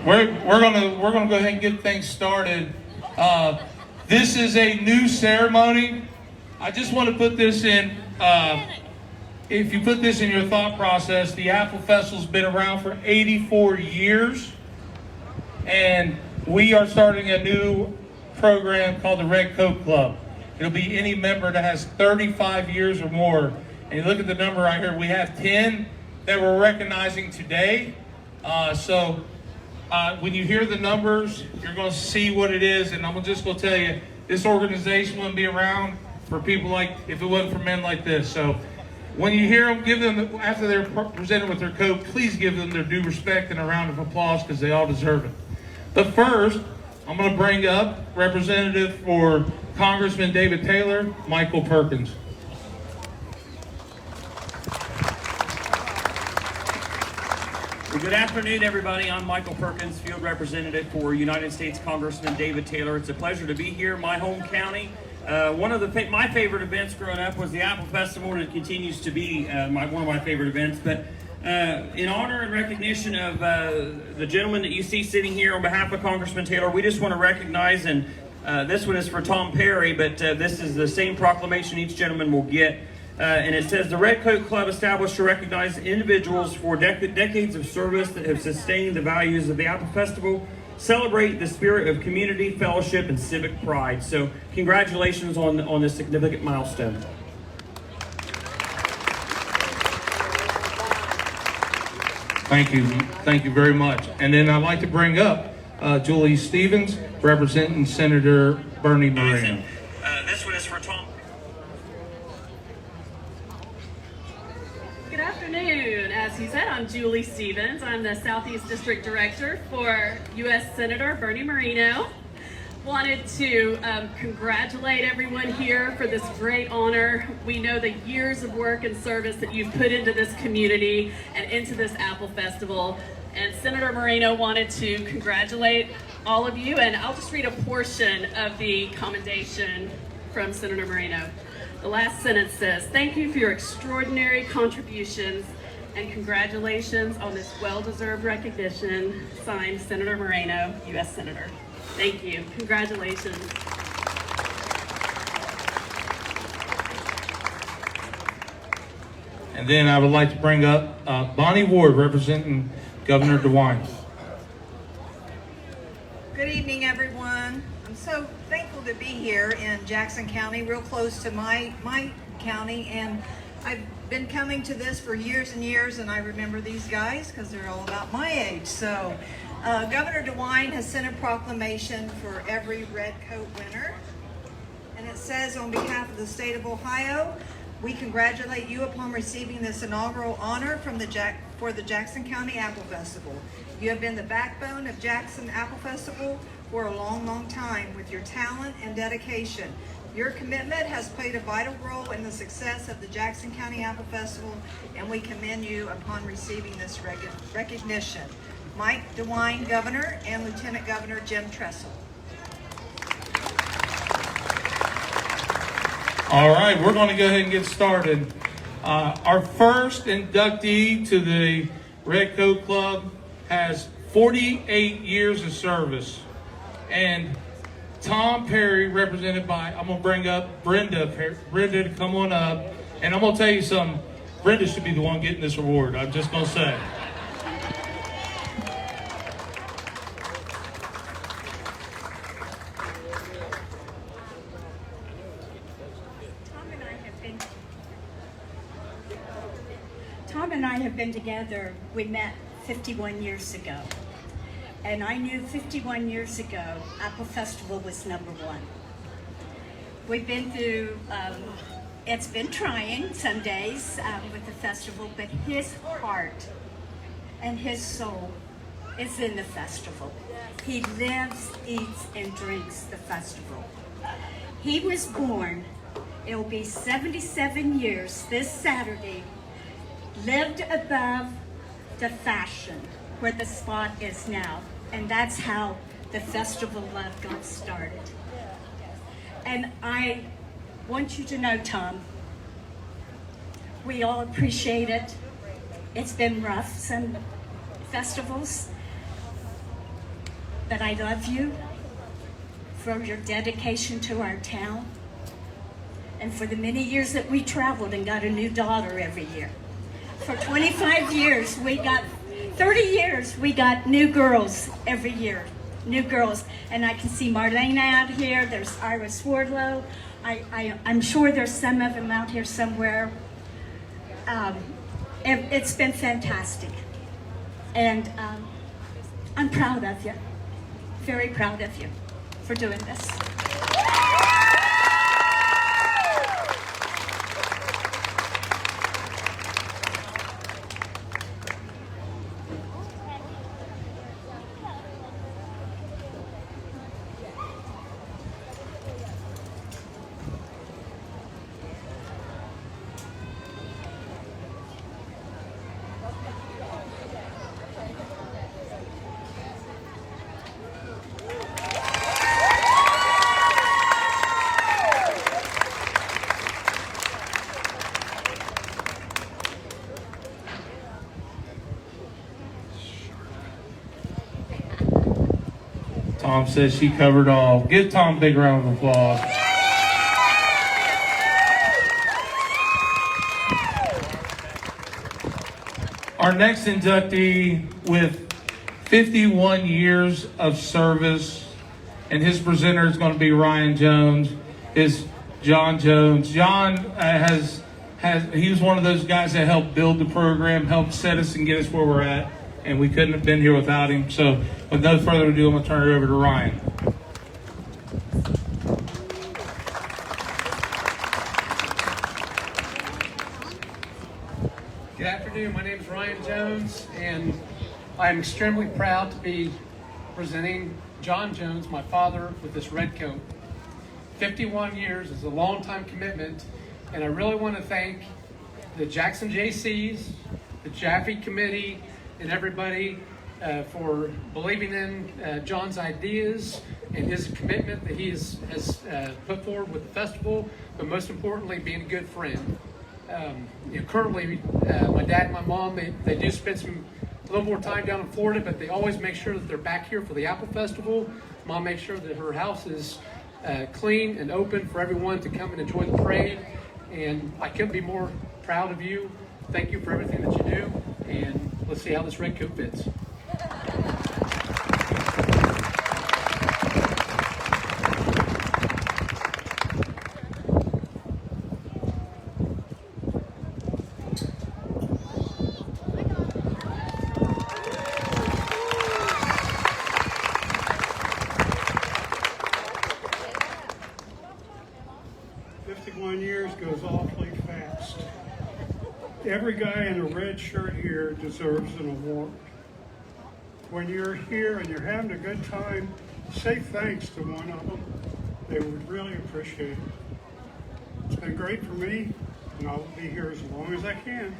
We're gonna go ahead and get things started. This is a new ceremony. I just want to put this in. If you put this in your thought process, the Apple Festival's been around for 84 years, and we are starting a new program called the Red Coat Club. It'll be any member that has 35 years or more. And you look at the number right here, we have 10 that we're recognizing today. When you hear the numbers, you're going to see what it is. And I'm just going to tell you, this organization wouldn't be around for people like, if it wasn't for men like this. So when you hear them, give them, after they're presented with their coat, please give them their due respect and a round of applause because they all deserve it. But first, I'm going to bring up Representative for Congressman David Taylor, Michael Perkins. Well, good afternoon, everybody. I'm Michael Perkins, Field Representative for United States Congressman David Taylor. It's a pleasure to be here, my home county. One of my favorite events growing up was the Apple Festival, and it continues to be one of my favorite events. But in honor and recognition of the gentleman that you see sitting here, on behalf of Congressman Taylor, we just want to recognize, and this one is for Tom Perry, but this is the same proclamation each gentleman will get. And it says, the Red Coat Club established to recognize individuals for decades of service that have sustained the values of the Apple Festival, celebrate the spirit of community, fellowship, and civic pride. So congratulations on this significant milestone. Thank you very much. And then I'd like to bring up Julie Stevens, representing Senator Bernie Moreno. This one is for Tom. Good afternoon. As he said, I'm Julie Stevens. I'm the Southeast District Director for U.S. Senator Bernie Moreno. Wanted to congratulate everyone here for this great honor. We know the years of work and service that you've put into this community and into this Apple Festival. And Senator Moreno wanted to congratulate all of you, and I'll just read a portion of the commendation from Senator Moreno. The last sentence says, "Thank you for your extraordinary contributions and congratulations on this well-deserved recognition. Signed, Senator Moreno, U.S. Senator." Thank you. Congratulations. And then I would like to bring up Bonnie Ward, representing Governor DeWine. Good evening, everyone. I'm so thankful to be here in Jackson County, real close to my county, and I've been coming to this for years and years, and I remember these guys because they're all about my age. So Governor DeWine has sent a proclamation for every Red Coat winner, and it says, on behalf of the state of Ohio, we congratulate you upon receiving this inaugural honor from for the Jackson County Apple Festival. You have been the backbone of Jackson Apple Festival for a long, long time with your talent and dedication. Your commitment has played a vital role in the success of the Jackson County Apple Festival, and we commend you upon receiving this recognition. Mike DeWine, Governor, and Lieutenant Governor Jim Tressel. All right, we're going to go ahead and get started. Our first inductee to the Red Coat Club has 48 years of service. And Tom Perry, represented by, I'm going to bring up Brenda to come on up. And I'm going to tell you something, Brenda should be the one getting this award. I'm just going to say. Tom and I have been together. We met 51 years ago. And I knew 51 years ago, Apple Festival was #1. We've been through, it's been trying some days with the festival, but his heart and his soul is in the festival. He lives, eats, and drinks the festival. He was born, it'll be 77 years this Saturday, lived above the fashion where the spot is now. And that's how the Festival Love got started. And I want you to know, Tom, we all appreciate it. It's been rough, some festivals, but I love you for your dedication to our town and for the many years that we traveled and got a new daughter every year. For 25 years, 30 years, we got new girls every year, new girls. And I can see Marlena out here, there's Iris Wardlow. I'm sure there's some of them out here somewhere. It's been fantastic. And I'm proud of you, very proud of you for doing this. Tom says she covered all. Give Tom a big round of applause. Our next inductee with 51 years of service, and his presenter is going to be Ryan Jones, is John Jones. John he was one of those guys that helped build the program, helped set us and get us where we're at, and we couldn't have been here without him. So with no further ado, I'm going to turn it over to Ryan. Good afternoon. My name is Ryan Jones, and I'm extremely proud to be presenting John Jones, my father, with this red coat. 51 years is a long-time commitment, and I really want to thank the Jackson JCs, the Jaffe Committee, and everybody for believing in John's ideas and his commitment that he has put forward with the festival, but most importantly, being a good friend. Currently, my dad and my mom, they do spend a little more time down in Florida, but they always make sure that they're back here for the Apple Festival. Mom makes sure that her house is clean and open for everyone to come and enjoy the parade. And I couldn't be more proud of you. Thank you for everything that you do, and let's see how this red coat fits. Goes awfully fast. Every guy in a red shirt here deserves an award. When you're here and you're having a good time, say thanks to one of them. They would really appreciate it. It's been great for me, and I'll be here as long as I can.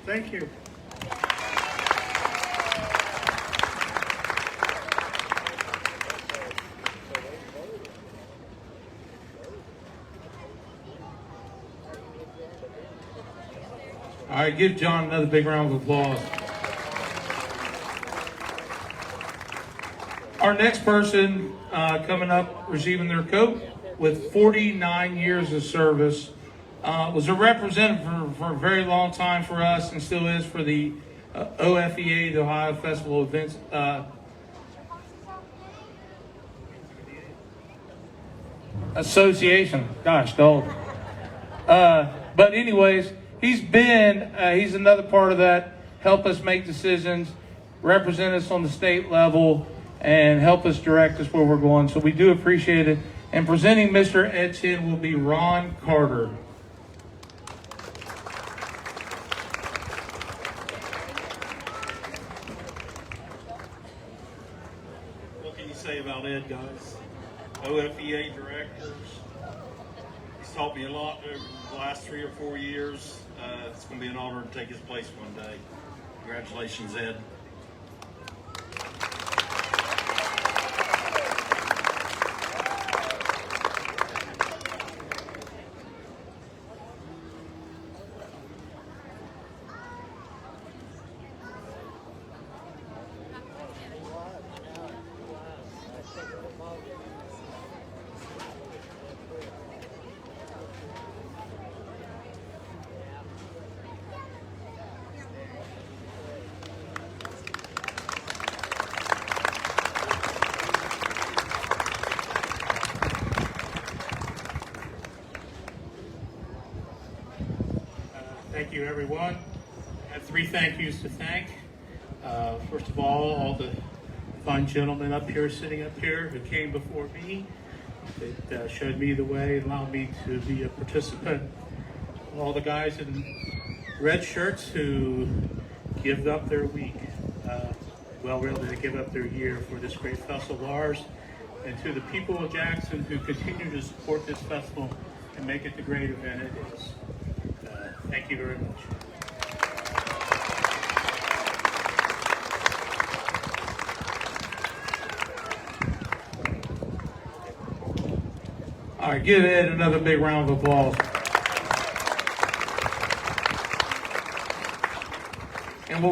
Thank you. All right, give John another big round of applause. Our next person coming up receiving their coat with 49 years of service was a representative for a very long time for us and still is for the OFEA, the Ohio Festival Events Association. Gosh, dog. But anyways, he's another part of that, help us make decisions, represent us on the state level, and help us direct us where we're going. So we do appreciate it. And presenting Mr. Ed Chin will be Ron Carter. What can you say about Ed, guys? OFEA directors. He's taught me a lot over the last 3 or 4 years. It's going to be an honor to take his place one day. Congratulations, Ed. Thank you, everyone. I have 3 thank yous to thank. First of all the fine gentlemen up here, sitting up here, who came before me. That showed me the way, allowed me to be a participant. All the guys in red shirts who give up their week, really to give up their year for this great festival of ours. And to the people of Jackson who continue to support this festival and make it the great event it is. Thank you very much. All right, give Ed another big round of applause. And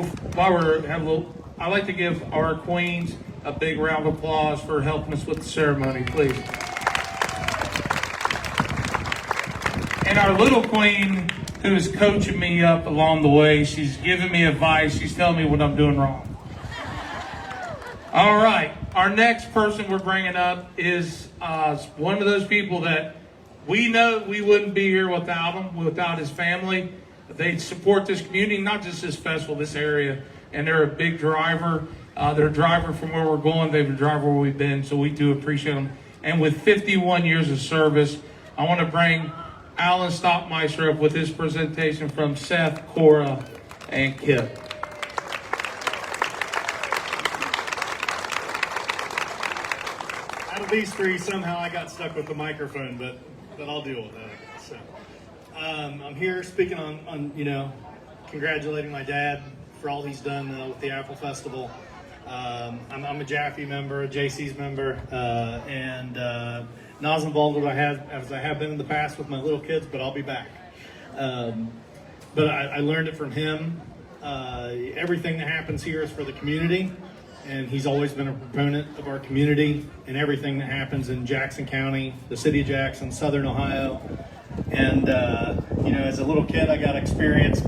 I'd like to give our queens a big round of applause for helping us with the ceremony, please. And our little queen, who is coaching me up along the way, she's giving me advice. She's telling me what I'm doing wrong. All right, our next person we're bringing up is one of those people that we know we wouldn't be here without him, without his family. They support this community, not just this festival, this area, and they're a big driver. They're a driver from where we're going. They've been a driver where we've been, so we do appreciate them. And with 51 years of service, I want to bring Alan Stockmeister up with his presentation from Seth, Cora, and Kip. Out of these 3, somehow I got stuck with the microphone, but I'll deal with that, I guess. So, I'm here speaking on congratulating my dad for all he's done with the Apple Festival. I'm a Jaffe member, a JC's member, and not as involved as I have been in the past with my little kids, but I'll be back. But I learned it from him. Everything that happens here is for the community, and he's always been a proponent of our community and everything that happens in Jackson County, the city of Jackson, Southern Ohio. And, as a little kid, I got experience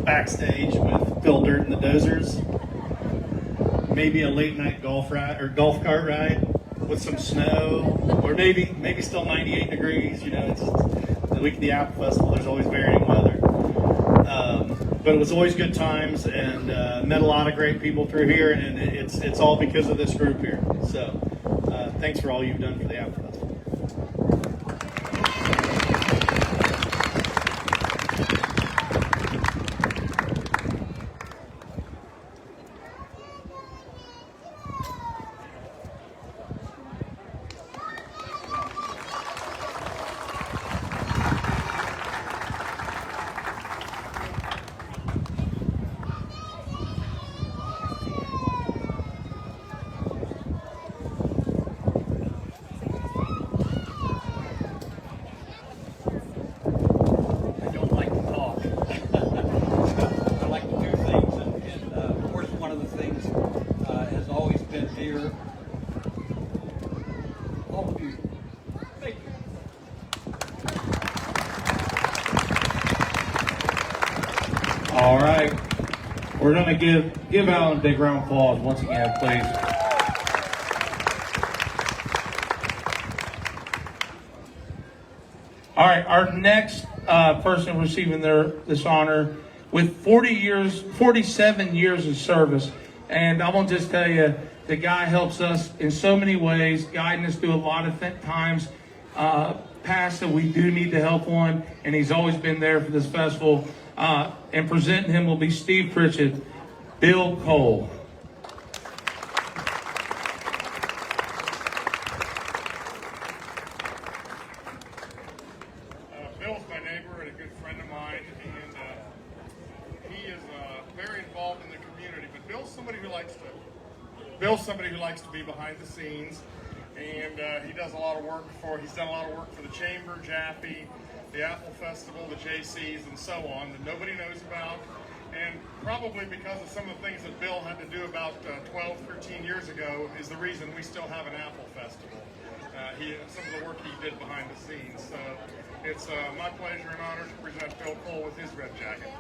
backstage with Phil Dirt and the Dozers. Maybe a late night golf cart ride with some snow, or maybe still 98 degrees. It's the week of the Apple Festival. There's always varying weather, but it was always good times, and met a lot of great people through here, and it's all because of this group here. So thanks for all you've done for the Apple Festival. All right, we're going to give Alan a big round of applause once again, please. All right, our next person receiving this honor with 47 years of service, and I'm going to just tell you, the guy helps us in so many ways, guiding us through a lot of times past that we do need the help on, and he's always been there for this festival. And presenting him will be Steve Pritchett, Bill Cole. Bill's my neighbor and a good friend of mine, and he is very involved in the community. But Bill's somebody who likes to be behind the scenes, and he does a lot of work he's done a lot of work for the Chamber, Jaffe, the Apple Festival, the JCs, and so on, that nobody knows about. And probably because of some of the things that Bill had to do about 12, 13 years ago is the reason we still have an Apple Festival. Some of the work he did behind the scenes. So it's my pleasure and honor to present Bill Cole with his red jacket.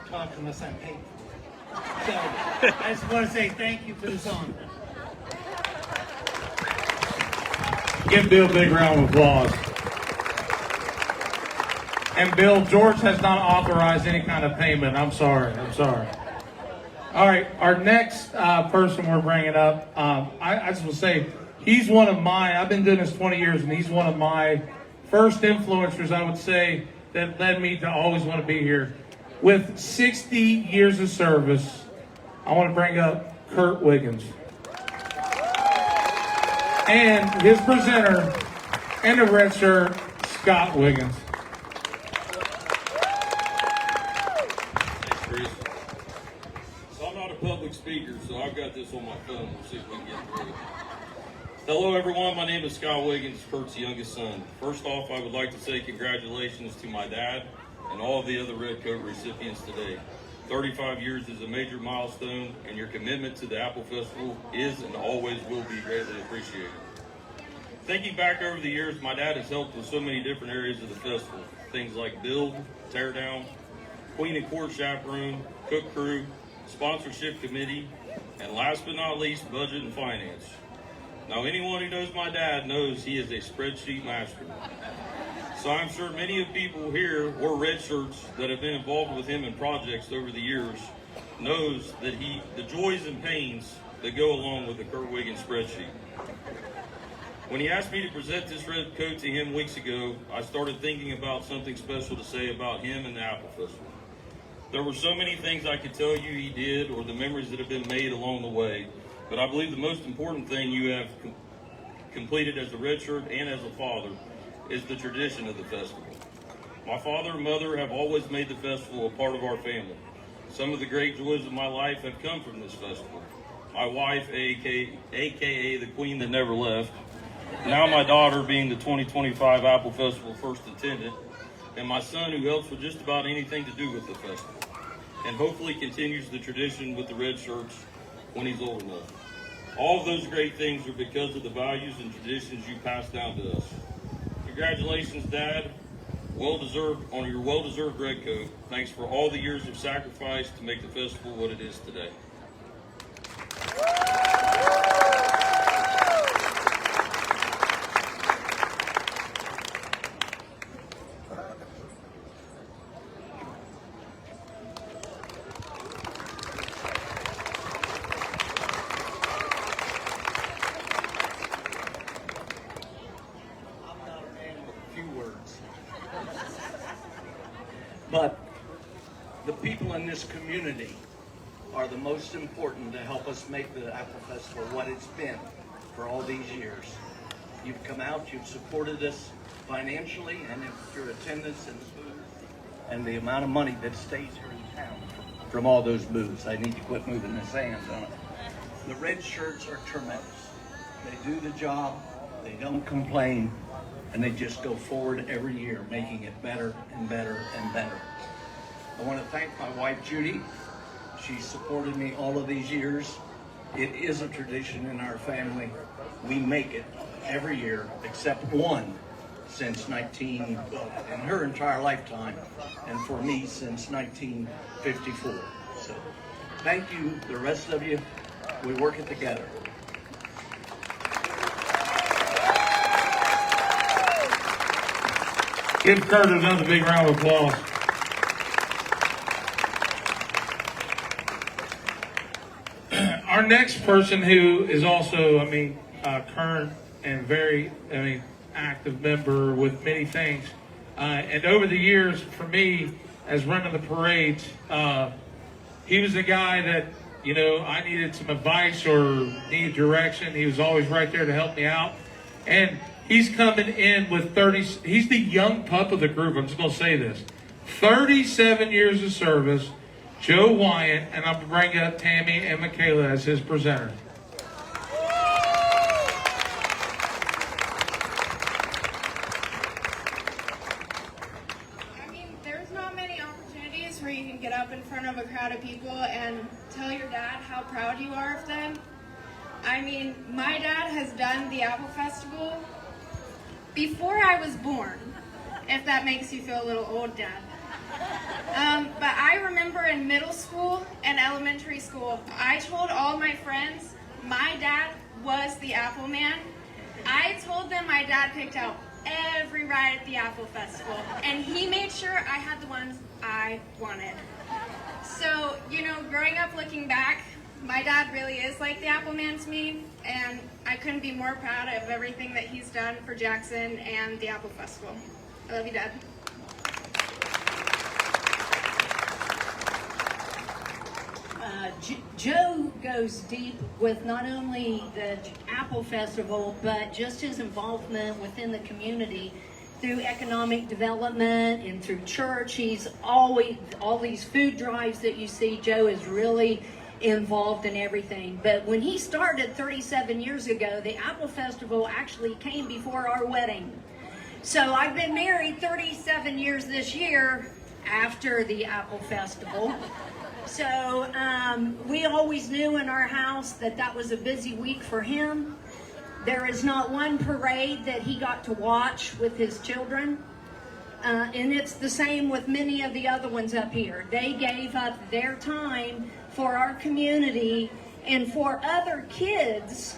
talk unless I'm paid for it. So I just want to say thank you for this honor. Give Bill a big round of applause. And Bill, George has not authorized any kind of payment. I'm sorry. All right, our next person we're bringing up, I just will say, he's one of mine. I've been doing this 20 years, and he's one of my first influencers, I would say, that led me to always want to be here. With 60 years of service, I want to bring up Kurt Wiggins. And his presenter in the red shirt, Scott Wiggins. Thanks, Chris. So I'm not a public speaker, so I've got this on my phone. We'll see if we can get through it. Hello, everyone. My name is Scott Wiggins, Kurt's youngest son. First off, I would like to say congratulations to my dad and all of the other Red Coat recipients today. 35 years is a major milestone, and your commitment to the Apple Festival is and always will be greatly appreciated. Thinking back over the years, my dad has helped with so many different areas of the festival. Things like build, tear down, queen and court chaperone, cook crew, sponsorship committee, and last but not least, budget and finance. Now, anyone who knows my dad knows he is a spreadsheet master. So I'm sure many of people here wore red shirts that have been involved with him in projects over the years knows that the joys and pains that go along with the Kurt Wiggins spreadsheet. When he asked me to present this red coat to him weeks ago, I started thinking about something special to say about him and the Apple Festival. There were so many things I could tell you he did, or the memories that have been made along the way, but I believe the most important thing you have completed as a red shirt and as a father is the tradition of the festival. My father and mother have always made the festival a part of our family. Some of the great joys of my life have come from this festival. My wife, aka the queen that never left, now my daughter being the 2025 Apple Festival first attendant, and my son who helps with just about anything to do with the festival, and hopefully continues the tradition with the red shirts when he's old enough. All of those great things are because of the values and traditions you passed down to us. Congratulations, Dad. Well-deserved on your well-deserved red coat. Thanks for all the years of sacrifice to make the festival what it is today. But the people in this community are the most important to help us make the Apple Festival what it's been for all these years. You've come out, you've supported us financially, and your attendance in the booth, and the amount of money that stays here in town from all those booths. I need to quit moving the sand on it. The red shirts are tremendous. They do the job, they don't complain, and they just go forward every year, making it better and better and better. I want to thank my wife, Judy. She supported me all of these years. It is a tradition in our family. We make it every year, except one since in her entire lifetime, and for me since 1954. So thank you, the rest of you. We work it together. Give Kurt another big round of applause. Our next person who is also, current and very, active member with many things. And over the years, for me, as running the parades, he was the guy that, I needed some advice or needed direction. He was always right there to help me out. And he's coming in with he's the young pup of the group. I'm just going to say this. 37 years of service, Joe Wyatt, and I'm going to bring up Tammy and Michaela as his presenter. There's not many opportunities where you can get up in front of a crowd of people and tell your dad how proud you are of them. My dad has done the Apple Festival before I was born, if that makes you feel a little old, Dad. But I remember were in middle school and elementary school, I told all my friends my dad was the Apple Man. I told them my dad picked out every ride at the Apple Festival, and he made sure I had the ones I wanted. So, you know, growing up looking back, my dad really is like the Apple Man to me, and I couldn't be more proud of everything that he's done for Jackson and the Apple Festival. I love you, Dad. Joe goes deep with not only the Apple Festival, but just his involvement within the community through economic development and through church. He's always, all these food drives that you see, Joe is really involved in everything. But when he started 37 years ago, the Apple Festival actually came before our wedding. So I've been married 37 years this year after the Apple Festival. So we always knew in our house that that was a busy week for him. There is not one parade that he got to watch with his children. And it's the same with many of the other ones up here. They gave up their time for our community and for other kids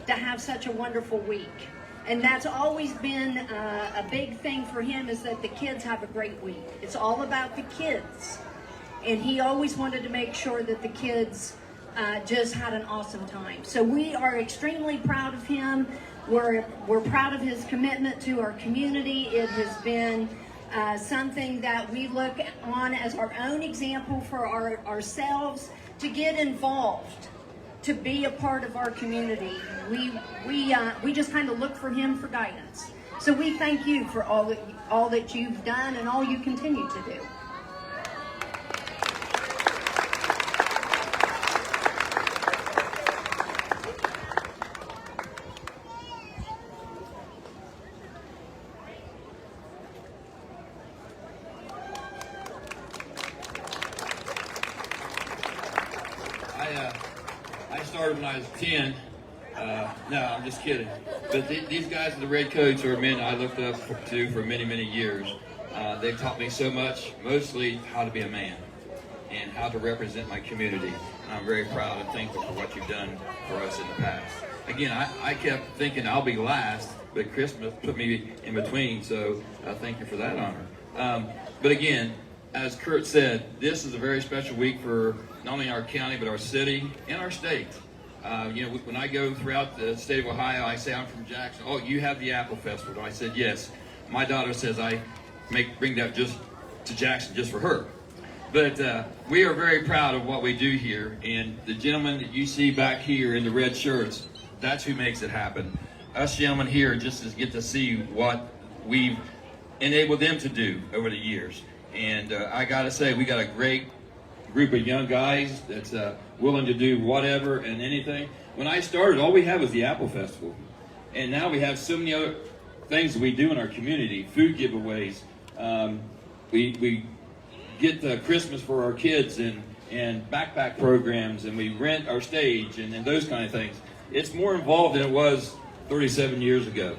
to have such a wonderful week. And that's always been a big thing for him, is that the kids have a great week. It's all about the kids. And he always wanted to make sure that the kids just had an awesome time. So we are extremely proud of him. We're proud of his commitment to our community. It has been something that we look on as our own example for ourselves to get involved, to be a part of our community. We just kind of look for him for guidance. So we thank you for all that you've done and all you continue to do. I started when I was 10. No, I'm just kidding. But these guys in the red coats are men I looked up to for many, many years. They've taught me so much, mostly how to be a man and how to represent my community. And I'm very proud and thankful for what you've done for us in the past. Again, I kept thinking I'll be last, but Christmas put me in between, so thank you for that honor. But again, as Kurt said, this is a very special week for not only our county, but our city and our state. You know, when I go throughout the state of Ohio, I say I'm from Jackson. Oh, you have the Apple Festival. I said, yes. My daughter says I bring that just to Jackson just for her. But we are very proud of what we do here. And the gentleman that you see back here in the red shirts, that's who makes it happen. Us gentlemen here just get to see what we've enabled them to do over the years. And I got to say, we got a great group of young guys that's willing to do whatever and anything. When I started, all we had was the Apple Festival. And now we have so many other things that we do in our community, food giveaways. We get Christmas for our kids and backpack programs, and we rent our stage and those kind of things. It's more involved than it was 37 years ago.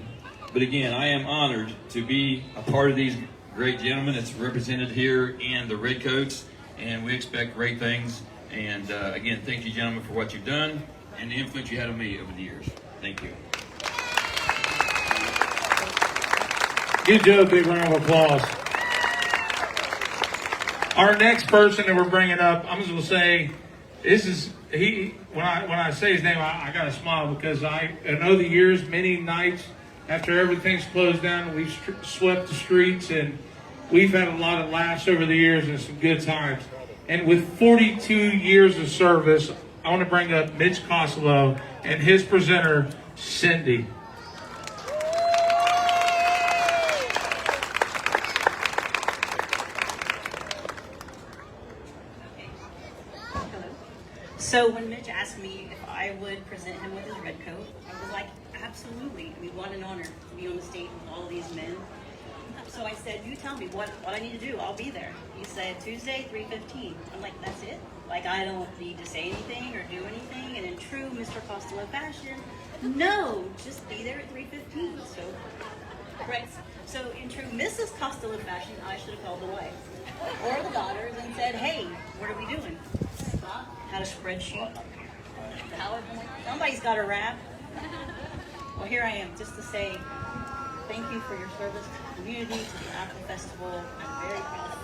But again, I am honored to be a part of these great gentlemen that's represented here in the red coats, and we expect great things. And again, thank you, gentlemen, for what you've done and the influence you had on me over the years. Thank you. Give Joe a big round of applause. Our next person that we're bringing up, I'm just going to say, this is he. When I say his name, I got to smile because I know the years, many nights after everything's closed down, we've swept the streets and we've had a lot of laughs over the years and some good times. And with 42 years of service, I want to bring up Mitch Costello and his presenter, Cindy. So when Mitch asked me if I would present him with his red coat, I was like, absolutely. We want an honor to be on the stage with all these men. So I said, you tell me what I need to do. I'll be there. He said, Tuesday, 3:15. I'm like, that's it? Like, I don't need to say anything or do anything? And in true Mr. Costello fashion, no, just be there at 3:15. So in true Mrs. Costello fashion, I should have called the wife or the daughters and said, hey, What are we doing? Had a spreadsheet? Somebody's got a rap. Well, here I am just to say thank you for your service to the community, to the Apple Festival. I'm very proud of you.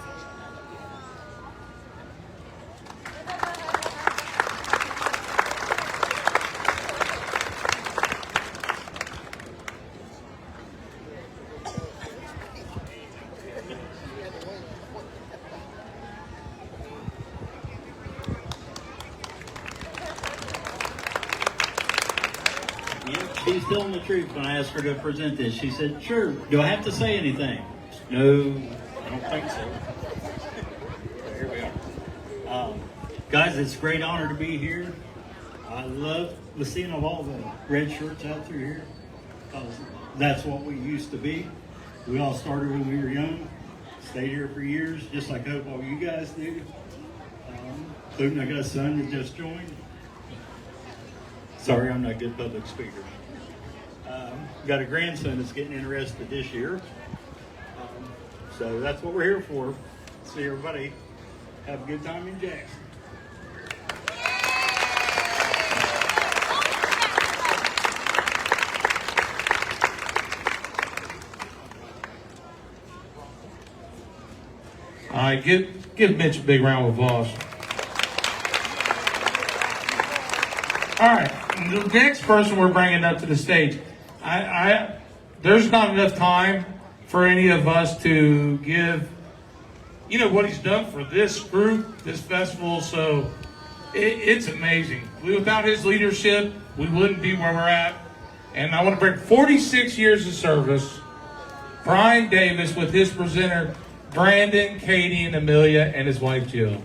She's telling the truth when I asked her to present this. She said, sure, do I have to say anything? No, I don't think so. Here we are. Guys, it's a great honor to be here. I love the seeing of all the red shirts out through here, because that's what we used to be. We all started when we were young, stayed here for years, just like I hope all you guys do. Including I got a son that just joined. Sorry, I'm not a good public speaker. Got a grandson that's getting interested this year. So that's what we're here for. See everybody have a good time in Jackson. All right, give Mitch a big round of applause. All right, the next person we're bringing up to the stage, there's not enough time for any of us to give, what he's done for this group, this festival. So it's amazing. Without his leadership, we wouldn't be where we're at. And I want to bring 46 years of service, Brian Davis, with his presenter, Brandon, Katie, and Amelia, and his wife, Jill.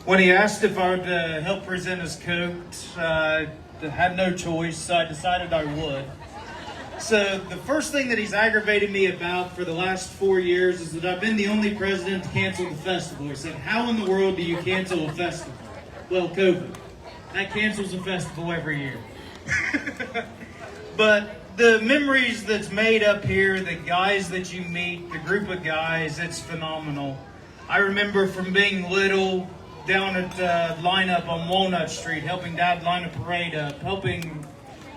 When he asked if I would help present his coat, I had no choice, so I decided I would. So the first thing that he's aggravated me about for the last 4 years is that I've been the only president to cancel the festival. He said, how in the world do you cancel a festival? Well, COVID. That cancels a festival every year. But the memories that's made up here, the guys that you meet, the group of guys, it's phenomenal. I remember from being little, down at lineup on Walnut Street, helping Dad line a parade up, helping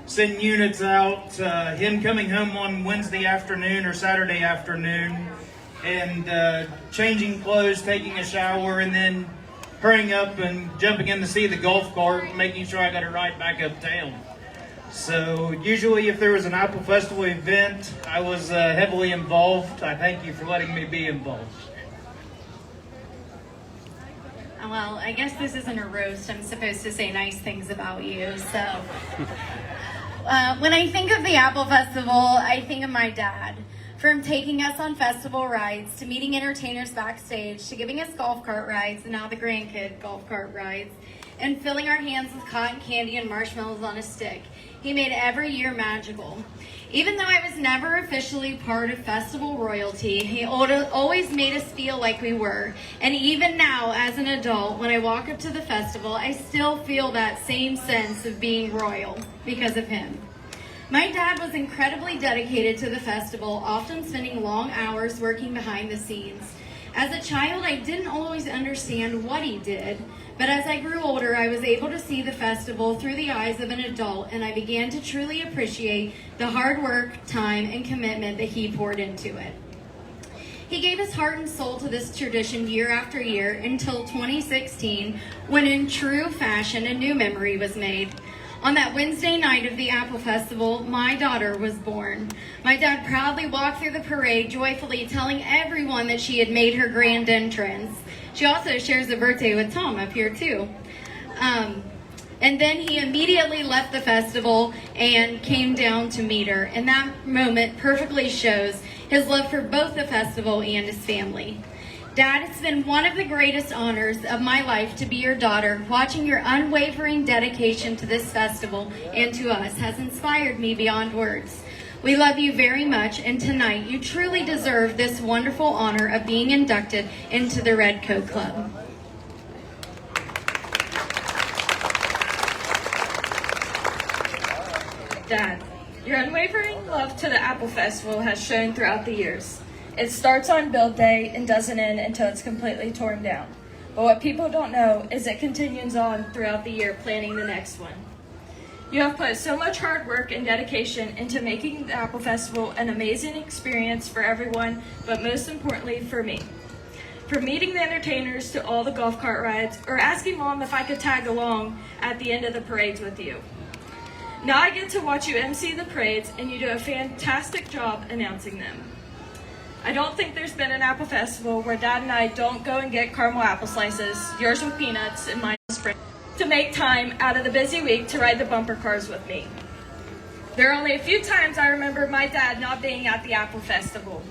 send units out, him coming home on Wednesday afternoon or Saturday afternoon, and changing clothes, taking a shower, and then hurrying up and jumping in to see the golf cart, making sure I got it right back uptown. So usually if there was an Apple Festival event, I was heavily involved. I thank you for letting me be involved. Well, I guess this isn't a roast. I'm supposed to say nice things about you. So when I think of the Apple Festival, I think of my dad. From taking us on festival rides, to meeting entertainers backstage, to giving us golf cart rides, and now the grandkid golf cart rides, and filling our hands with cotton candy and marshmallows on a stick. He made every year magical. Even though I was never officially part of festival royalty, he always made us feel like we were. And even now, as an adult, when I walk up to the festival, I still feel that same sense of being royal because of him. My dad was incredibly dedicated to the festival, often spending long hours working behind the scenes. As a child, I didn't always understand what he did, but as I grew older, I was able to see the festival through the eyes of an adult, and I began to truly appreciate the hard work, time, and commitment that he poured into it. He gave his heart and soul to this tradition year after year until 2016, when in true fashion, a new memory was made. On that Wednesday night of the Apple Festival, my daughter was born. My dad proudly walked through the parade, joyfully telling everyone that she had made her grand entrance. She also shares a birthday with Tom up here too. And then he immediately left the festival and came down to meet her. And that moment perfectly shows his love for both the festival and his family. Dad, it's been one of the greatest honors of my life to be your daughter. Watching your unwavering dedication to this festival and to us has inspired me beyond words. We love you very much, and tonight you truly deserve this wonderful honor of being inducted into the Red Coat Club. Dad, your unwavering love to the Apple Festival has shown throughout the years. It starts on build day and doesn't end until it's completely torn down. But what people don't know is it continues on throughout the year, planning the next one. You have put so much hard work and dedication into making the Apple Festival an amazing experience for everyone, but most importantly for me. From meeting the entertainers to all the golf cart rides, or asking Mom if I could tag along at the end of the parades with you. Now I get to watch you MC the parades, and you do a fantastic job announcing them. I don't think there's been an Apple Festival where Dad and I don't go and get caramel apple slices, yours with peanuts and mine with spring, to make time out of the busy week to ride the bumper cars with me. There are only a few times I remember my dad not being at the Apple Festival,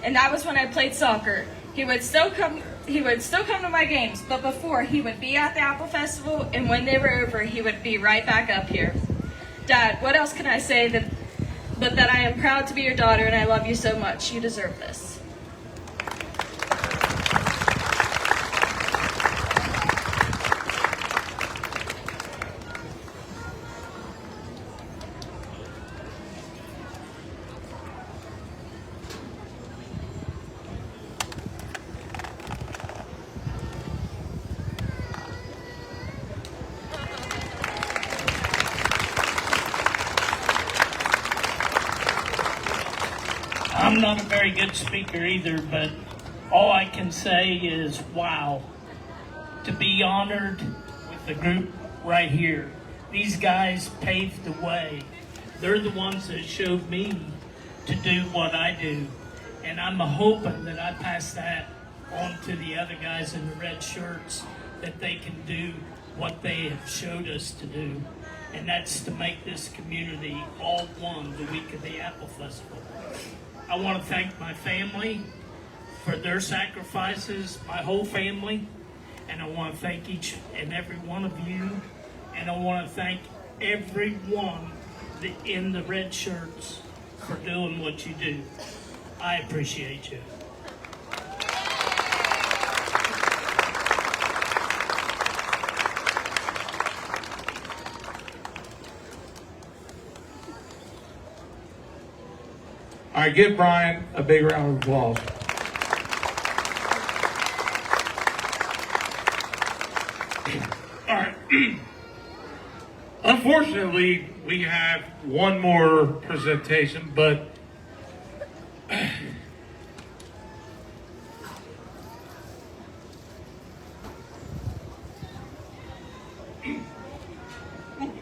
and that was when I played soccer. He would still come to my games, but before he would be at the Apple Festival, and when they were over, he would be right back up here. Dad, what else can I say but that I am proud to be your daughter and I love you so much. You deserve this. I'm not a very good speaker either, but all I can say is, wow, to be honored with the group right here. These guys paved the way. They're the ones that showed me to do what I do. And I'm hoping that I pass that on to the other guys in the red shirts, that they can do what they have showed us to do. And that's to make this community all one the week of the Apple Festival. I want to thank my family for their sacrifices, my whole family, and I want to thank each and every one of you, and I want to thank everyone in the red shirts for doing what you do. I appreciate you. All right, give Brian a big round of applause. All right. Unfortunately, we have one more presentation, but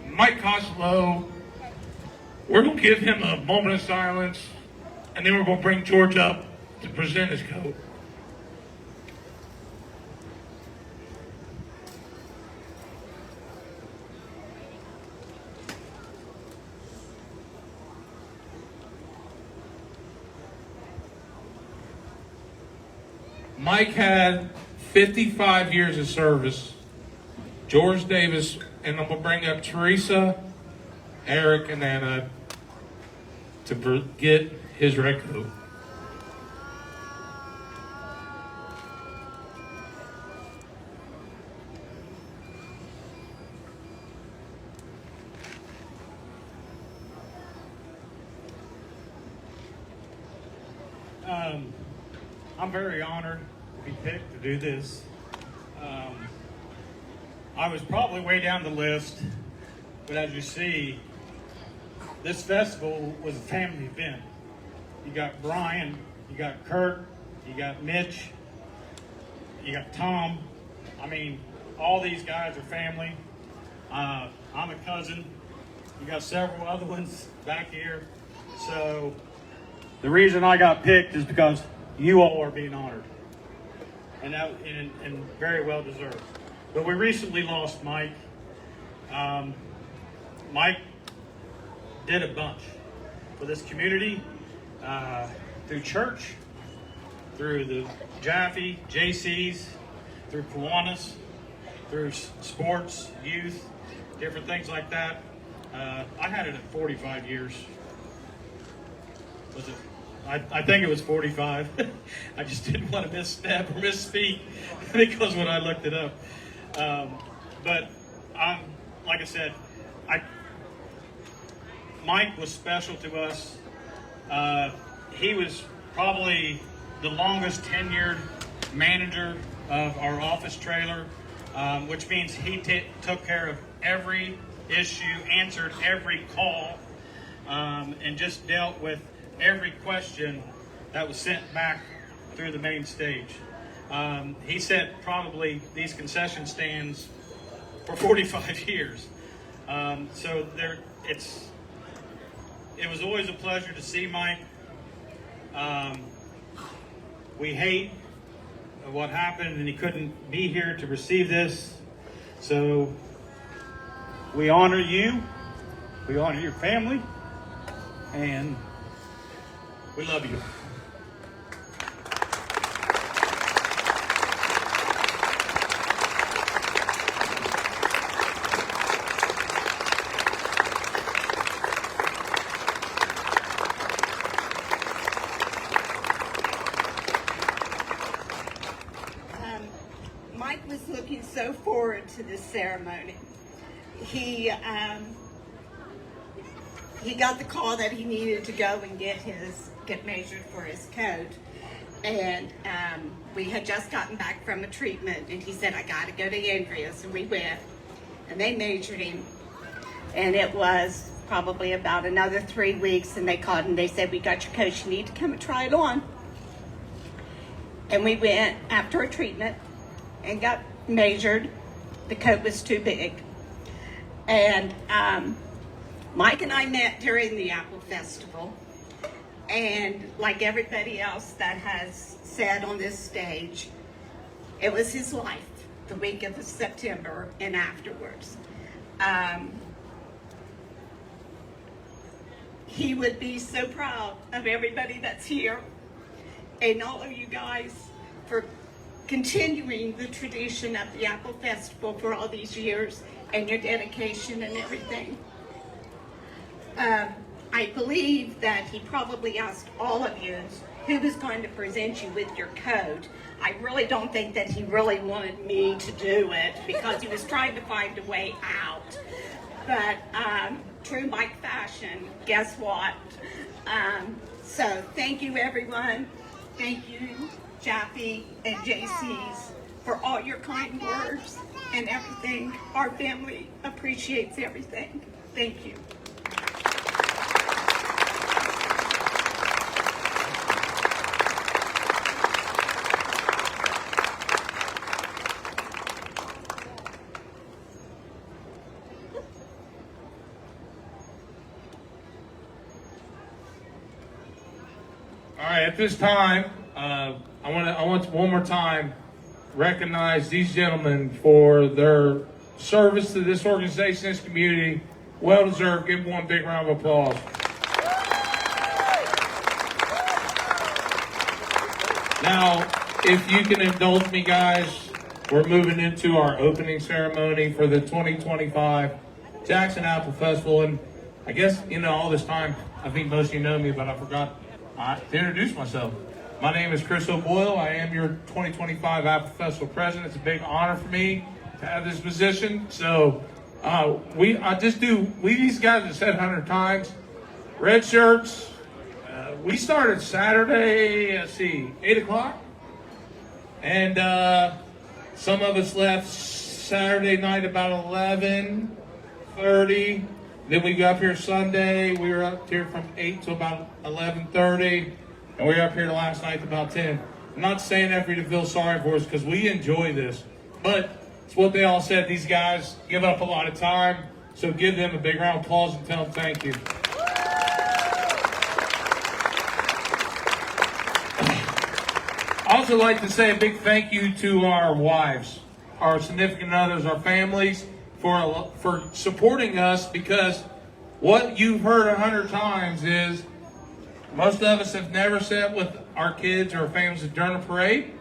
Mike Costello, we're going to give him a moment of silence, and then we're going to bring George up to present his coat. Mike had 55 years of service. George Davis, and I'm going to bring up Teresa, Eric, and Anna to get his red coat. I'm very honored to be picked to do this. I was probably way down the list, but as you see, this festival was a family event. You got Brian, you got Kurt, you got Mitch, you got Tom. I mean, all these guys are family. I'm a cousin. You got several other ones back here. So the reason I got picked is because you all are being honored, and very well deserved. But we recently lost Mike. Mike did a bunch for this community, through church, through the Jaffe, JC's, through Kiwanis, through sports, youth, different things like that. I had it at 45 years. Was it? I think it was 45. I just didn't want to misstep or misspeak because when I looked it up. But like I said, Mike was special to us. He was probably the longest tenured manager of our office trailer, which means he took care of every issue, answered every call, and just dealt with every question that was sent back through the main stage. He set probably these concession stands for 45 years. So it was always a pleasure to see Mike. We hate what happened and he couldn't be here to receive this. So we honor you, we honor your family, and we love you. Mike was looking so forward to this ceremony. He got the call that he needed to go and get measured for his coat, and we had just gotten back from a treatment, and he said, I got to go to Andrea's, and we went, and they measured him, and it was probably about another 3 weeks, and they called and they said, we got your coat, you need to come and try it on. And we went after a treatment and got measured. The coat was too big. And Mike and I met during the Apple Festival. And like everybody else that has said on this stage, it was his life, the week of September and afterwards. He would be so proud of everybody that's here and all of you guys for continuing the tradition of the Apple Festival for all these years and your dedication and everything. I believe that he probably asked all of you who was going to present you with your coat. I really don't think that he really wanted me to do it because he was trying to find a way out. But true Mike fashion, guess what? So thank you everyone. Thank you, Jaffe and JC's, for all your kind words and everything. Our family appreciates everything. Thank you. All right, at this time, I want to one more time recognize these gentlemen for their service to this organization, this community. Well deserved. Give them one big round of applause. Now, if you can indulge me, guys, we're moving into our opening ceremony for the 2025 Jackson Apple Festival. And I guess, all this time, I think most of you know me, but I forgot to introduce myself. My name is Chris O'Boyle. I am your 2025 Apple Festival president. It's a big honor for me to have this position. So these guys have said 100 times, red shirts. We started Saturday, 8 o'clock. And some of us left Saturday night about 11:30. Then we got up here Sunday. We were up here from 8 to about 11:30. And we were up here last night to about 10. I'm not saying that for you to feel sorry for us because we enjoy this. But it's what they all said. These guys give up a lot of time. So give them a big round of applause and tell them thank you. I also like to say a big thank you to our wives, our significant others, our families for supporting us, because what you've heard 100 times is most of us have never sat with our kids or families during a parade.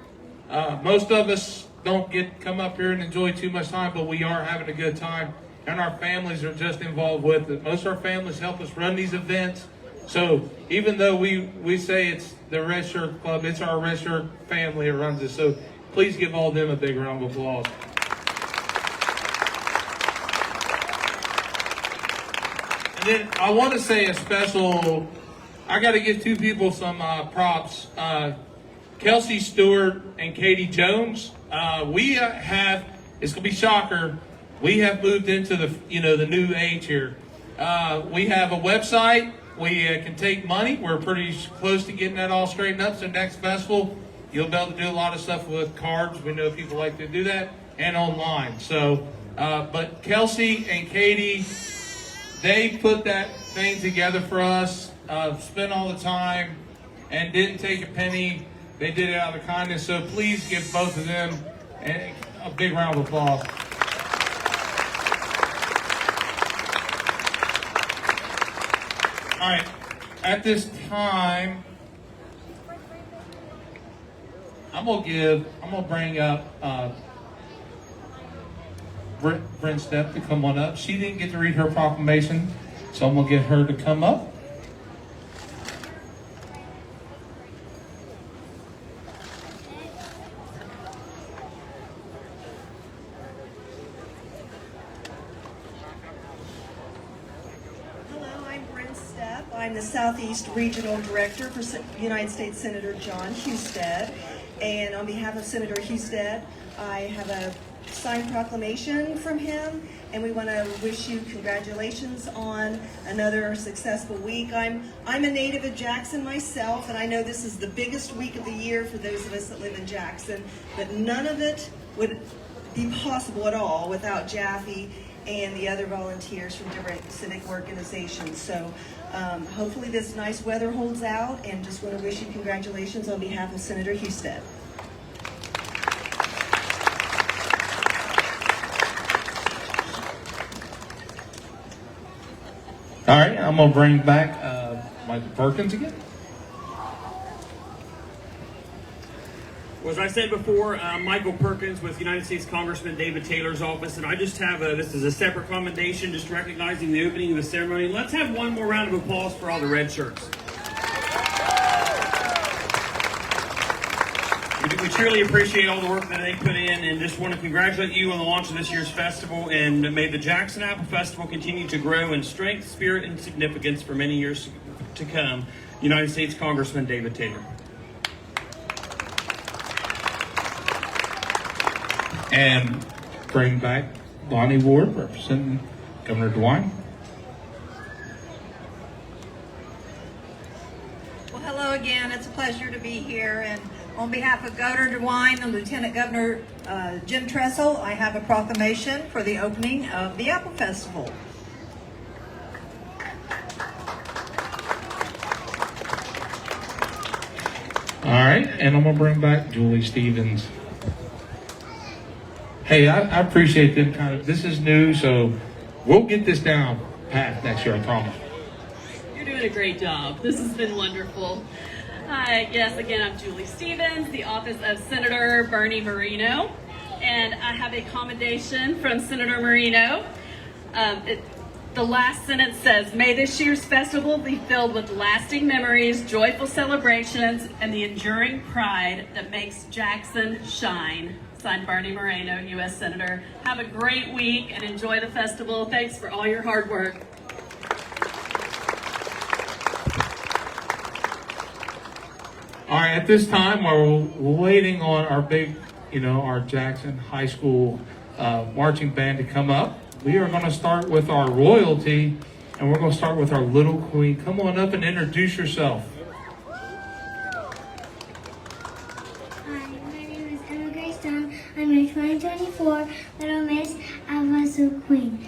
Most of us don't come up here and enjoy too much time, but we are having a good time, and our families are just involved with it. Most of our families help us run these events. So even though we say it's the Red Shirt Club, it's our Red Shirt family that runs it. So please give all them a big round of applause. And then I want to say a special, I got to give two people some props. Kelsey Stewart and Katie Jones. We have, it's going to be shocker, we have moved into the, the new age here. We have a website. We can take money. We're pretty close to getting that all straightened up. So next festival, you'll be able to do a lot of stuff with cards. We know people like to do that, and online. So, but Kelsey and Katie, they put that thing together for us, spent all the time, and didn't take a penny. They did it out of kindness. So please give both of them a big round of applause. All right, at this time, I'm gonna bring up Brent Stepp to come on up. She didn't get to read her proclamation, so I'm gonna get her to come up. I'm the Southeast Regional Director for United States Senator John Husted, and on behalf of Senator Husted, I have a signed proclamation from him, and we want to wish you congratulations on another successful week. I'm a native of Jackson myself, and I know this is the biggest week of the year for those of us that live in Jackson, but none of it would be possible at all without Jaffe and the other volunteers from different civic organizations. So hopefully this nice weather holds out, and just want to wish you congratulations on behalf of Senator Husted. All right, I'm gonna bring back Michael Perkins again. Well, as I said before, I'm Michael Perkins with United States Congressman David Taylor's office, and I just have this is a separate commendation just recognizing the opening of the ceremony. Let's have one more round of applause for all the red shirts. We truly appreciate all the work that they put in, and just want to congratulate you on the launch of this year's festival, and may the Jackson Apple Festival continue to grow in strength, spirit, and significance for many years to come. United States Congressman David Taylor. And bring back Bonnie Ward, representing Governor DeWine. Well, hello again. It's a pleasure to be here. And on behalf of Governor DeWine and Lieutenant Governor Jim Tressel, I have a proclamation for the opening of the Apple Festival. All right, and I'm gonna bring back Julie Stevens. Hey, I appreciate them this is new, so we'll get this down pat next year, I promise. You're doing a great job. This has been wonderful. Hi, yes, again, I'm Julie Stevens, the office of Senator Bernie Moreno, and I have a commendation from Senator Moreno. The last sentence says, "May this year's festival be filled with lasting memories, joyful celebrations, and the enduring pride that makes Jackson shine." Signed, Bernie Moreno, U.S. Senator. Have a great week and enjoy the festival. Thanks for all your hard work. All right, at this time, we're waiting on our big, our Jackson High School marching band to come up. We are going to start with our royalty, and we're going to start with our little queen. Come on up and introduce yourself. I'm a 2024 Little Miss Alvaso Queen.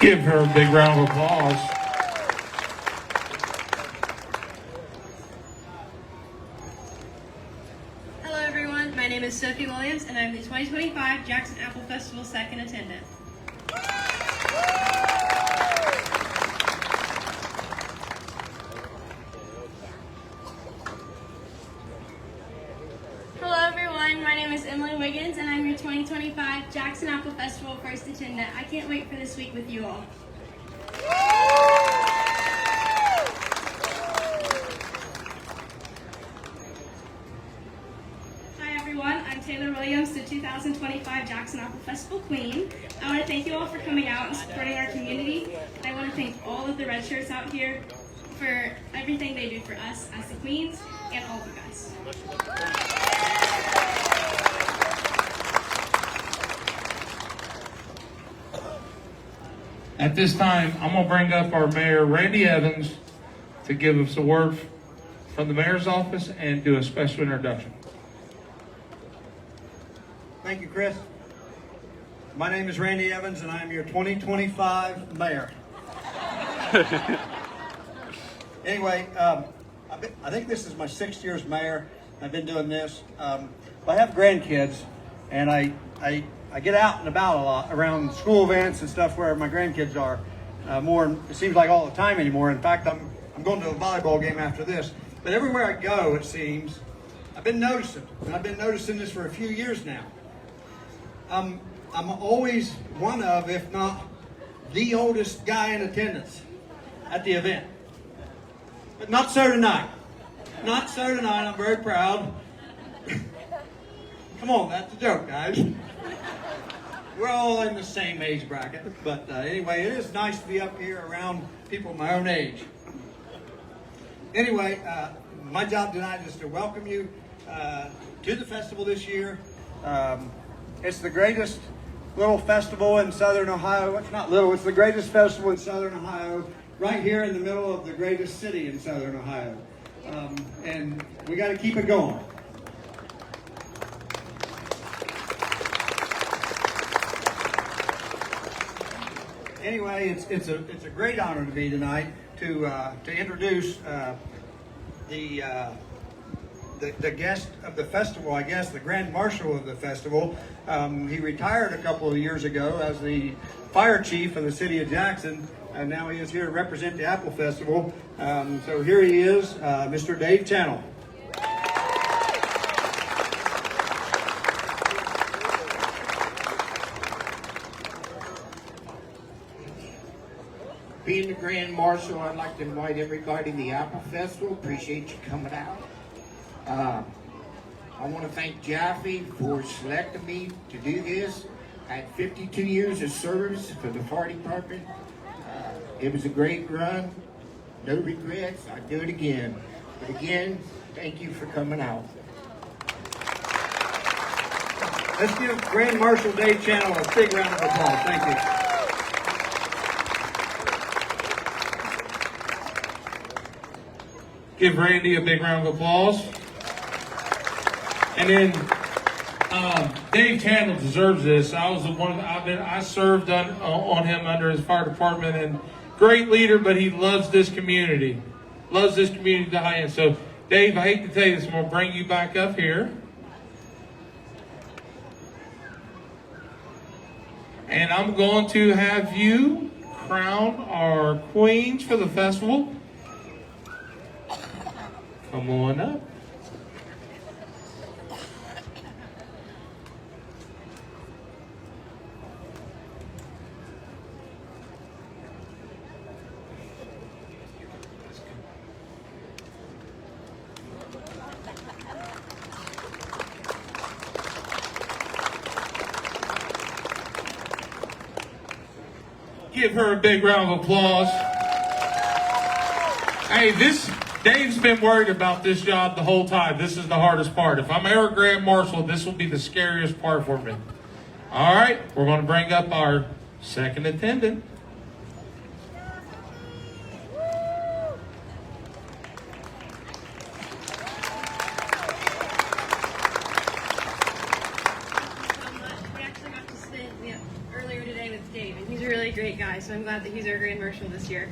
Give her a big round of applause. Hello everyone, my name is Sophie Williams and I'm the 2025 Jackson Apple Festival second attendant. My name is Emily Wiggins, and I'm your 2025 Jackson Apple Festival first attendant. I can't wait for this week with you all. Hi everyone, I'm Taylor Williams, the 2025 Jackson Apple Festival Queen. I want to thank you all for coming out and supporting our community. I want to thank all of the red shirts out here for everything they do for us as the queens and all of you guys. At this time, I'm going to bring up our Mayor, Randy Evans, to give us a word from the Mayor's office and do a special introduction. Thank you, Chris. My name is Randy Evans, and I am your 2025 Mayor. Anyway, I think this is my 6th year as Mayor. I've been doing this. I have grandkids, and I get out and about a lot around school events and stuff where my grandkids are. More, it seems like all the time anymore. In fact, I'm going to a volleyball game after this. But everywhere I go, it seems, I've been noticing, and I've been noticing this for a few years now. I'm always one of, if not the oldest guy in attendance at the event. But not so tonight. Not so tonight. I'm very proud. Come on, that's a joke, guys. We're all in the same age bracket. But anyway, it is nice to be up here around people my own age. Anyway, my job tonight is to welcome you to the festival this year. It's the greatest little festival in Southern Ohio. It's not little, it's the greatest festival in Southern Ohio, right here in the middle of the greatest city in Southern Ohio. And we got to keep it going. Anyway, it's a great honor to be tonight to introduce the guest of the festival, I guess, the Grand Marshal of the festival. He retired a couple of years ago as the fire chief of the city of Jackson, and now he is here to represent the Apple Festival. So here he is, Mr. Dave Channel. Being the Grand Marshal, I'd like to invite everybody to the Apple Festival. Appreciate you coming out. I want to thank Jaffe for selecting me to do this. I had 52 years of service for the fire department. It was a great run. No regrets. I'd do it again. But again, thank you for coming out. Let's give Grand Marshal Dave Channel a big round of applause. Thank you. Give Randy a big round of applause. And then Dave Chandler deserves this. I served on him under his fire department, and great leader, but he loves this community. Loves this community to high end. So Dave, I hate to tell you this, I'm gonna bring you back up here. And I'm going to have you crown our queens for the festival. Come on up. Give her a big round of applause. Hey, Dave's been worried about this job the whole time. This is the hardest part. If I'm ever Grand Marshal, this will be the scariest part for me. All right, we're going to bring up our second attendant. Earlier today with Dave, and he's a really great guy, so I'm glad that he's our Grand Marshal this year.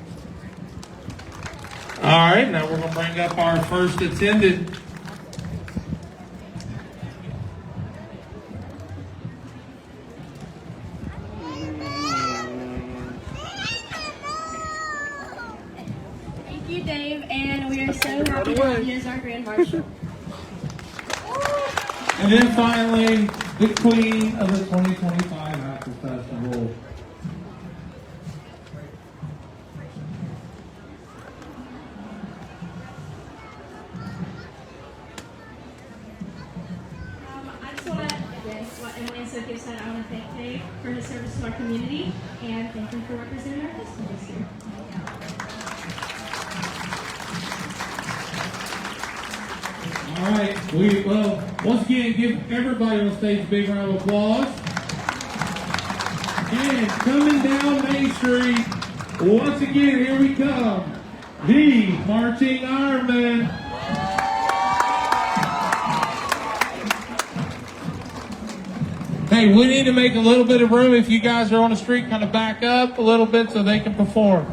All right, now we're going to bring up our first attendant. Thank you, Dave, and we are so happy to have you as our Grand Marshal. And then finally, the queen of the 2025 Apple Festival. I just want to for his service to our community, and thank him for representing our festival this year. All right, well, once again, give everybody on stage a big round of applause. And coming down Main Street, once again, here we come, the Marching Ironmen. Hey, we need to make a little bit of room. If you guys are on the street, kind of back up a little bit so they can perform.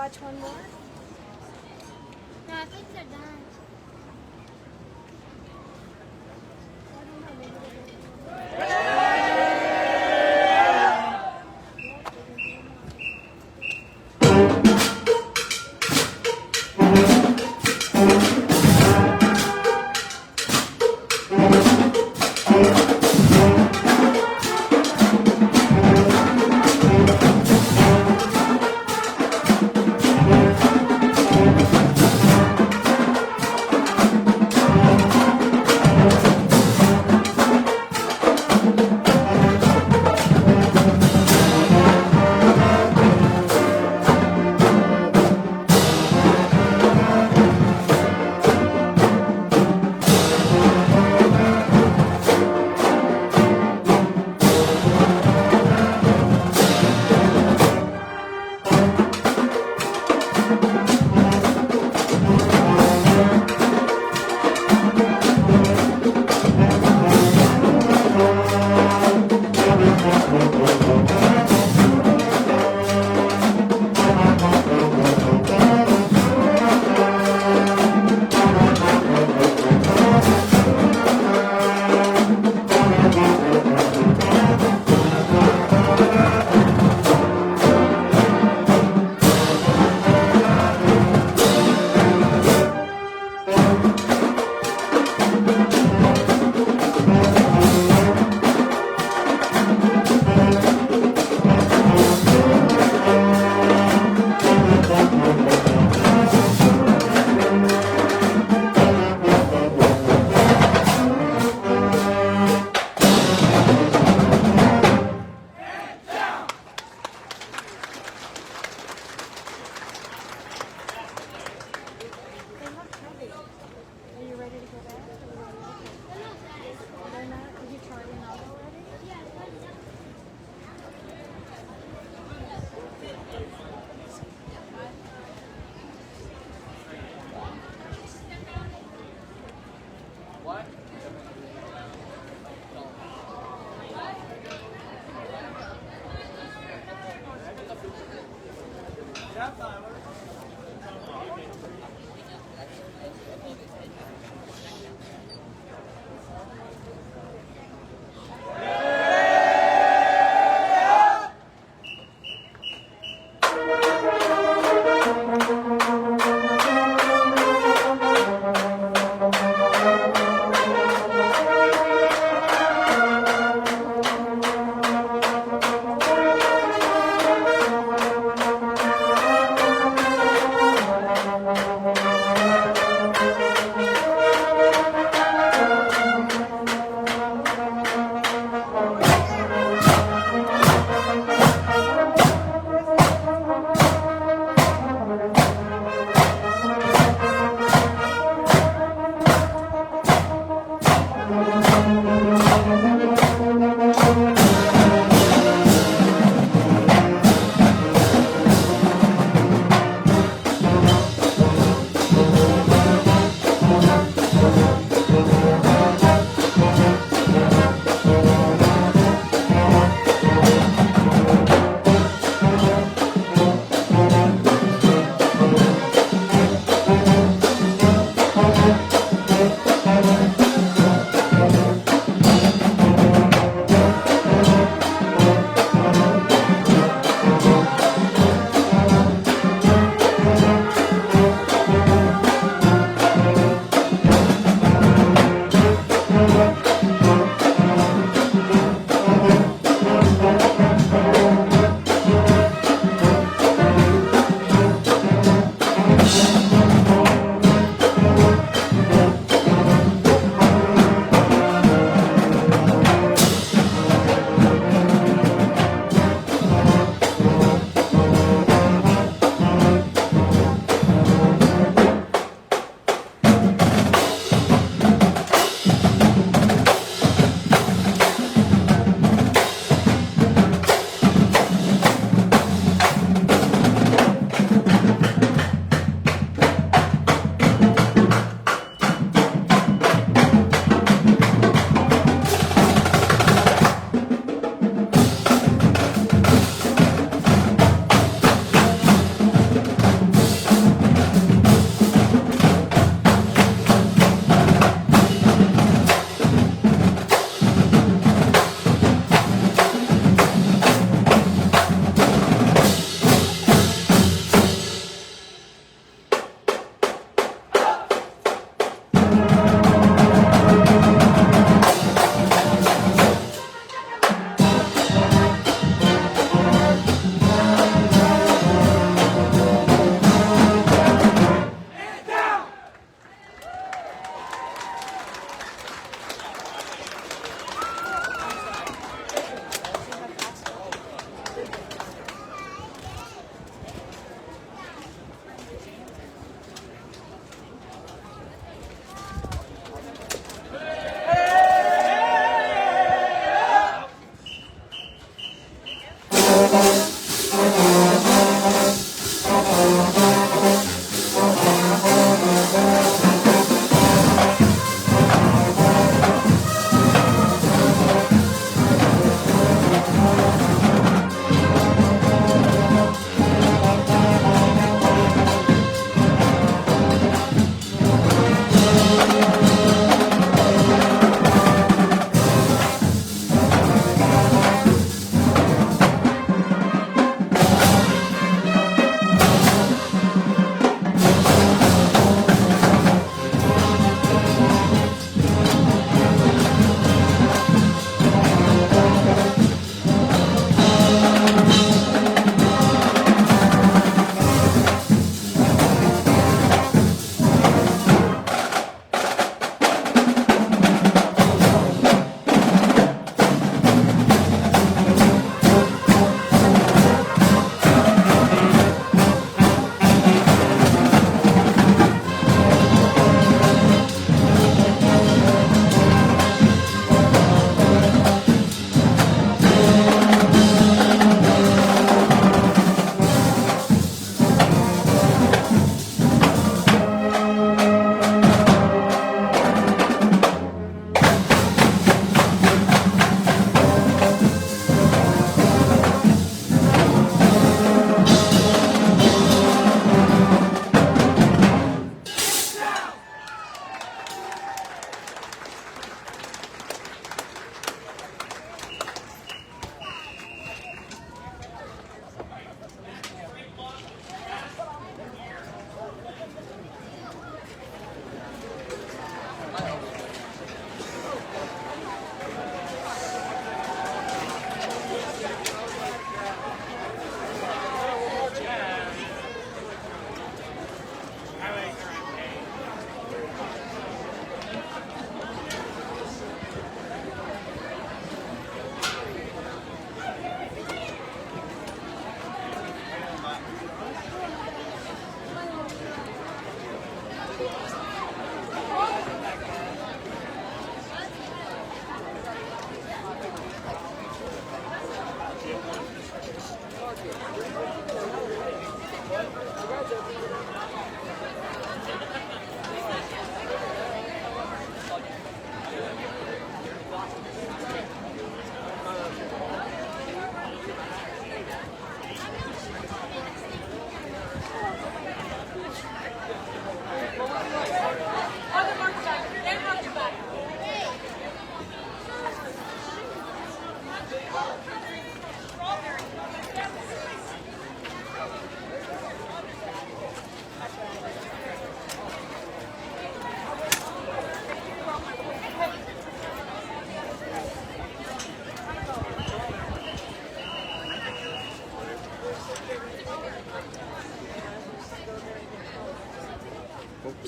watch one more? No, I think they're done.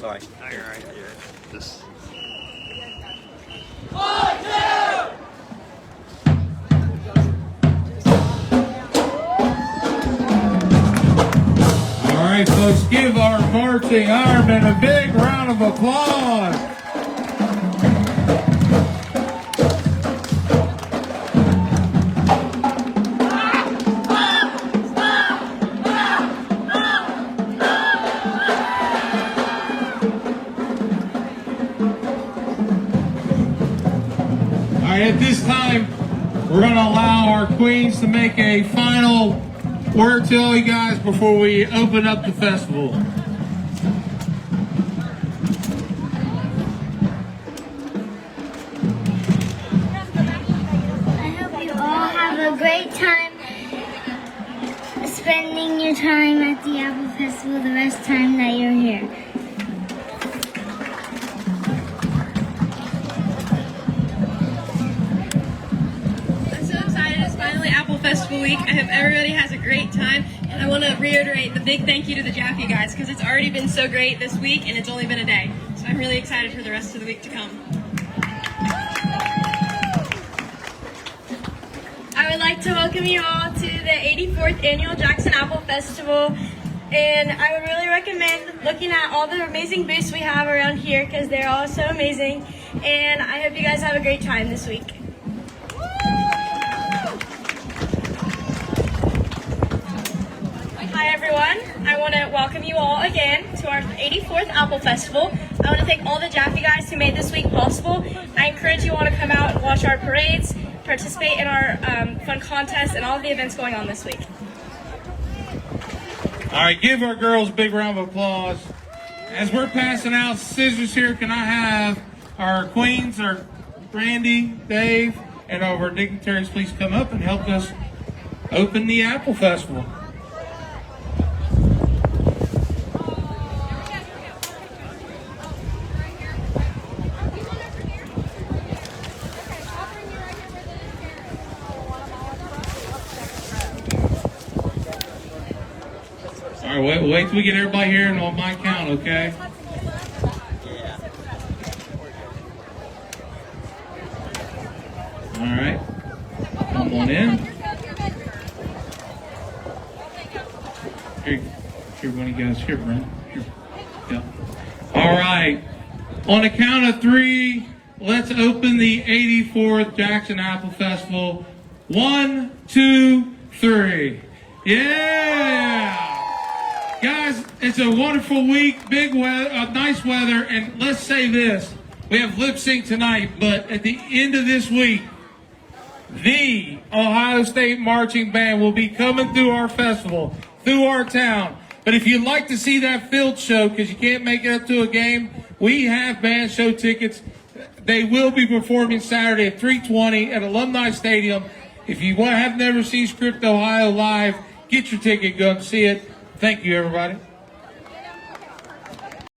Sorry. No, you're right. You're just. All right, folks, give our marching Ironmen a big round of applause. All right, at this time, we're going to allow our queens to make a final word to all you guys before we open up the festival. I hope you all have a great time spending your time at the Apple Festival the rest time that you're here. Festival week. I hope everybody has a great time, and I want to reiterate the big thank you to the Jaffe guys because it's already been so great this week and it's only been a day. So I'm really excited for the rest of the week to come. I would like to welcome you all to the 84th Annual Jackson Apple Festival, and I would really recommend looking at all the amazing booths we have around here because they're all so amazing, and I hope you guys have a great time this week. everyone. I want to welcome you all again to our 84th Apple Festival. I want to thank all the Jaffe guys who made this week possible. I encourage you all to come out and watch our parades, participate in our fun contests, and all of the events going on this week. All right, give our girls a big round of applause. As we're passing out scissors here, can I have our queens, our Randy, Dave, and all of our dignitaries please come up and help us open the Apple Festival. All right, wait till we get everybody here and on my count, okay? All right, come on in. Here, one of you guys. Here, Brent. Here. Yeah. All right. On the count of three, let's open the 84th Jackson Apple Festival. 1, 2, 3. Yeah! Guys, it's a wonderful week, big weather, nice weather, and let's say this. We have lip sync tonight, but at the end of this week, the Ohio State Marching Band will be coming through our festival, through our town. But if you'd like to see that field show, because you can't make it up to a game, we have band show tickets. They will be performing Saturday at 3:20 at Alumni Stadium. If you have never seen Script Ohio live, get your ticket, go and see it. Thank you, everybody.